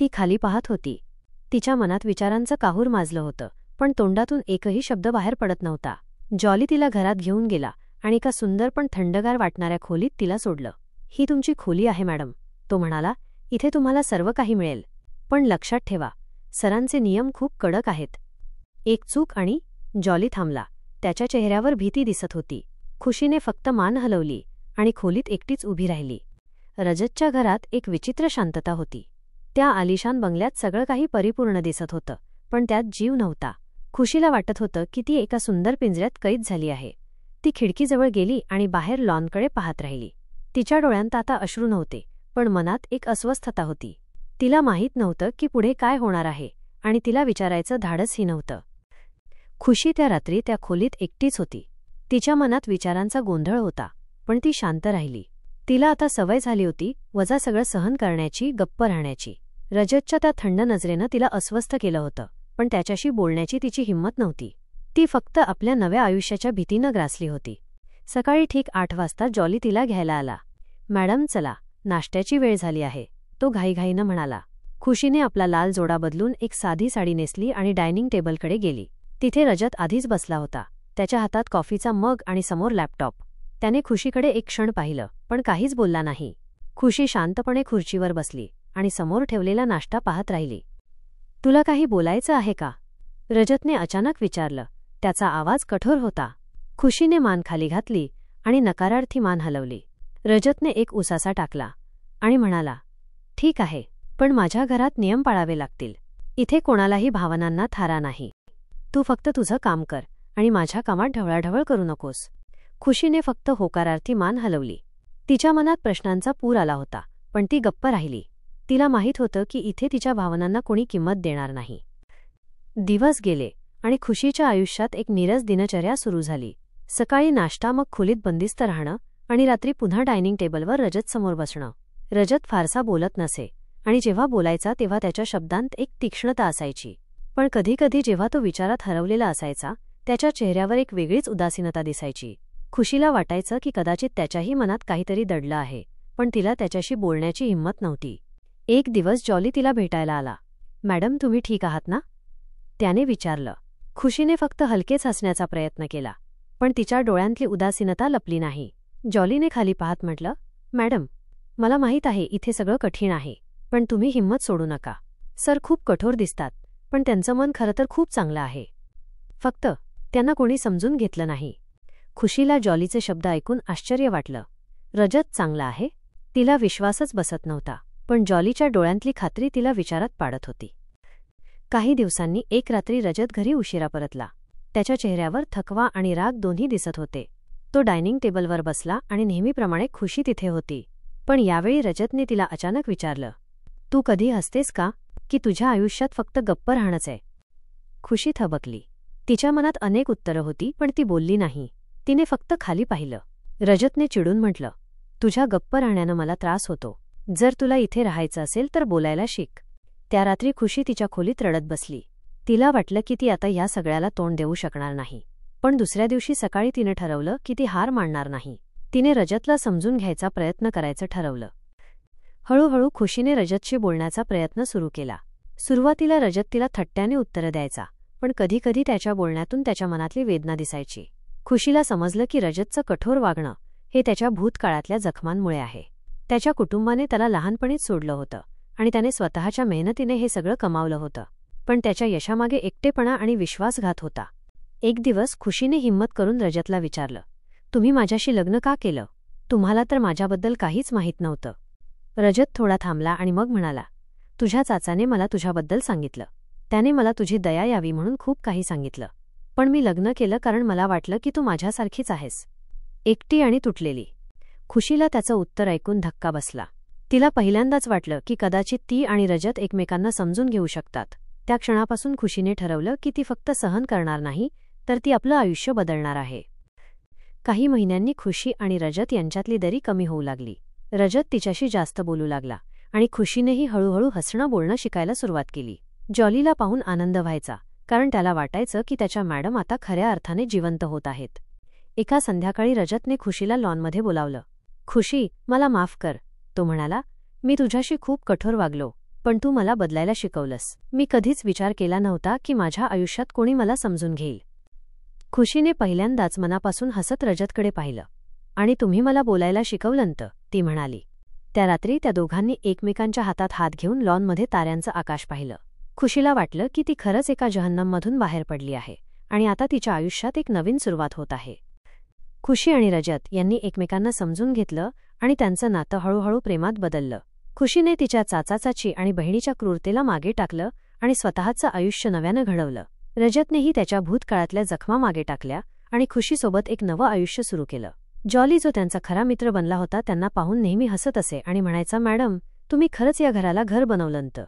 ती खाली पाहत होती. तिच्या मनात विचारांचं काहूर माजलं होतं, पण तोंडातून एकही शब्द बाहेर पडत नव्हता. जॉली तिला घरात घेऊन गेला आणि एका सुंदर पण थंडगार वाटणाऱ्या खोलीत तिला सोडलं. ही तुमची खोली आहे मॅडम, तो म्हणाला. इथे तुम्हाला सर्व काही मिळेल, पण लक्षात ठेवा, सरांचे नियम खूप कडक आहेत. एक चूक आणि जॉली थांबला. त्याच्या चेहऱ्यावर भीती दिसत होती. खुशीने फक्त मान हलवली आणि खोलीत एकटीच उभी राहिली. रजतच्या घरात एक विचित्र शांतता होती. त्या आलिशान बंगल्यात सगळं काही परिपूर्ण दिसत होतं, पण त्यात जीव नव्हता. खुशीला वाटत होतं की ती एका सुंदर पिंजऱ्यात कैद झाली आहे. ती खिडकीजवळ गेली आणि बाहेर लॉनकडे पाहत राहिली. तिच्या डोळ्यांत आता अश्रू नव्हते, पण मनात एक अस्वस्थता होती. तिला माहीत नव्हतं की पुढे काय होणार आहे आणि तिला विचारायचं धाडसही नव्हतं. खुशी त्या रात्री त्या खोलीत एकटीच होती. तिच्या मनात विचारांचा गोंधळ होता, पण ती शांत राहिली. तिला आता सवय झाली होती वजा सगळं सहन करण्याची, गप्प राहण्याची. रजतच्या त्या थंड नजरेनं तिला अस्वस्थ केलं होतं, पण त्याच्याशी बोलण्याची तिची हिंमत नव्हती. ती फक्त आपल्या नव्या आयुष्याच्या भीतीनं ग्रासली होती. सकाळी ठीक 8 वाजता जॉली तिला घ्यायला आला. मॅडम चला, नाश्त्याची वेळ झाली आहे, तो घाईघाईनं म्हणाला. खुशीने आपला लाल जोडा बदलून एक साधी साडी नेसली आणि डायनिंग टेबलकडे गेली. तिथे रजत आधीच बसला होता, त्याच्या हातात कॉफीचा मग आणि समोर लॅपटॉप. त्याने खुशीकडे एक क्षण पाहिलं, पण काहीच बोलला नाही. खुशी शांतपणे खुर्चीवर बसली आणि समोर ठेवलेला नाश्ता पाहत राहिली. तुला काही बोलायचं आहे का? रजतने अचानक विचारलं. त्याचा आवाज कठोर होता. खुशीने मान खाली घातली आणि नकारार्थी मान हलवली. रजतने एक उसासा टाकला आणि म्हणाला, ठीक आहे, पण माझ्या घरात नियम पाळावे लागतील. इथे कोणालाही भावनांना थारा नाही. तू फक्त तुझं काम कर आणि माझ्या कामात ढवळाढवळ करू नकोस. खुशीने फक्त होकारार्थी मान हलवली. तिच्या मनात प्रश्नांचा पूर आला होता, पण ती गप्प राहिली. तिला माहीत होतं की इथे तिच्या भावनांना कोणी किंमत देणार नाही. दिवस गेले आणि खुशीच्या आयुष्यात एक नीरस दिनचर्या सुरू झाली. सकाळी नाश्ता, मग खोलीत बंदिस्त राहणं आणि रात्री पुन्हा डायनिंग टेबलवर रजतसमोर बसणं. रजत फारसा बोलत नसे आणि जेव्हा बोलायचा तेव्हा त्याच्या शब्दांत एक तीक्ष्णता असायची. पण कधीकधी जेव्हा तो विचारात हरवलेला असायचा, त्याच्या चेहऱ्यावर एक वेगळीच उदासीनता दिसायची. खुशीला वाटायचं की कदाचित त्याच्याही मनात काहीतरी दडलं आहे, पण तिला त्याच्याशी बोलण्याची हिंमत नव्हती. एक दिवस जॉली तिला भेटायला आला. मॅडम तुम्ही ठीक आहात ना? त्याने विचारलं. खुशीने फक्त हलकेच हसण्याचा प्रयत्न केला, पण तिच्या डोळ्यांतली उदासीनता लपली नाही. जॉलीने खाली पाहत म्हटलं, मॅडम, मला माहीत आहे इथे सगळं कठीण आहे, पण तुम्ही हिंमत सोडू नका. सर खूप कठोर दिसतात, पण त्यांचं मन खरं तर खूप चांगलं आहे. फक्त त्यांना कोणी समजून घेतलं नाही. खुशीला जॉलीचे शब्द ऐकून आश्चर्य वाटलं. रजत चांगला आहे? तिला विश्वासच बसत नव्हता, पण जॉलीच्या डोळ्यांतली खात्री तिला विचारात पाडत होती. काही दिवसांनी एक रात्री रजत घरी उशिरा परतला. त्याच्या चेहऱ्यावर थकवा आणि राग दोन्ही दिसत होते. तो डायनिंग टेबलवर बसला आणि नेहमीप्रमाणे खुशी तिथे होती. पण यावेळी रजतने तिला अचानक विचारलं, तू कधी हसतेस का, की तुझ्या आयुष्यात फक्त गप्प राहणंच आहे? खुशी थबकली. तिच्या मनात अनेक उत्तरं होती, पण ती बोलली नाही. तिने फक्त खाली पाहिलं. रजतने चिडून म्हटलं, तुझ्या गप्प राहण्यानं मला त्रास होतो. जर तुला इथे राहायचं असेल तर बोलायला शिक. त्या रात्री खुशी तिच्या खोलीत रडत बसली. तिला वाटलं की ती आता या सगळ्याला तोंड देऊ शकणार नाही. पण दुसऱ्या दिवशी सकाळी तिने ठरवलं की ती हार मानणार नाही. तिने रजतला समजून घ्यायचा प्रयत्न करायचं ठरवलं. हळूहळू खुशीने रजतशी बोलण्याचा प्रयत्न सुरू केला. सुरुवातीला रजत तिला थट्ट्याने उत्तरं द्यायचा, पण कधीकधी त्याच्या बोलण्यातून त्याच्या मनातली वेदना दिसायची. खुशीला समजलं की रजतचं कठोर वागणं हे त्याच्या भूतकाळातल्या जखमांमुळे आहे. त्याच्या कुटुंबाने त्याला लहानपणीच सोडलं होतं आणि त्याने स्वतःच्या मेहनतीने हे सगळं कमावलं होतं, पण त्याच्या यशामागे एकटेपणा आणि विश्वासघात होता. एक दिवस खुशीने हिंमत करून रजतला विचारलं, तुम्ही माझ्याशी लग्न का केलं? तुम्हाला तर माझ्याबद्दल काहीच माहीत नव्हतं. रजत थोडा थांबला आणि मग म्हणाला, तुझ्या चाचाने मला तुझ्याबद्दल सांगितलं. त्याने मला तुझी दया यावी म्हणून खूप काही सांगितलं. पण मी लग्न केलं कारण मला वाटलं की तू माझ्यासारखीच आहेस, एकटी आणि तुटलेली. खुशीला त्याचं उत्तर ऐकून धक्का बसला. तिला पहिल्यांदाच वाटलं की कदाचित ती आणि रजत एकमेकांना समजून घेऊ शकतात. त्या क्षणापासून खुशीने ठरवलं की ती फक्त सहन करणार नाही, तर ती आपलं आयुष्य बदलणार आहे. काही महिन्यांनी खुशी आणि रजत यांच्यातली दरी कमी होऊ लागली. रजत तिच्याशी जास्त बोलू लागला आणि खुशीनेही हळूहळू हसणं बोलणं शिकायला सुरुवात केली. जॉलीला पाहून आनंद व्हायचा, कारण त्याला वाटायचं की त्याच्या मॅडम आता खऱ्या अर्थाने जिवंत होत आहेत. एका संध्याकाळी रजतने खुशीला लॉनमध्ये बोलावलं. खुशी, मला माफ कर, तो म्हणाला. मी तुझ्याशी खूप कठोर वागलो. पण तू मला बदलायला शिकवलंस. मी कधीच विचार केला नव्हता की माझ्या आयुष्यात कोणी मला समजून घेईल. खुशीने पहिल्यांदाच मनापासून हसत रजतकडे पाहिलं. आणि तुम्ही मला बोलायला शिकवलंत, ती म्हणाली. त्या रात्री त्या दोघांनी एकमेकांच्या हातात हात घेऊन लॉनमध्ये ताऱ्यांचं आकाश पाहिलं. खुशीला वाटलं की ती खरंच एका जहन्नममधून बाहेर पडली आहे आणि आता तिच्या आयुष्यात एक नवीन सुरुवात होत आहे. खुशी आणि रजत यांनी एकमेकांना समजून घेतलं आणि त्यांचं नातं हळूहळू प्रेमात बदललं. खुशीने तिच्या चाचाचाची आणि बहिणीच्या क्रूरतेला मागे टाकलं आणि स्वतःचं आयुष्य नव्यानं घडवलं. रजतनेही त्याच्या भूतकाळातल्या जखमा मागे टाकल्या आणि खुशीसोबत एक नवं आयुष्य सुरू केलं. जॉली, जो त्यांचा खरा मित्र बनला होता, त्यांना पाहून नेहमी हसत असे आणि म्हणायचा, मॅडम, तुम्ही खरंच या घराला घर बनवलंत.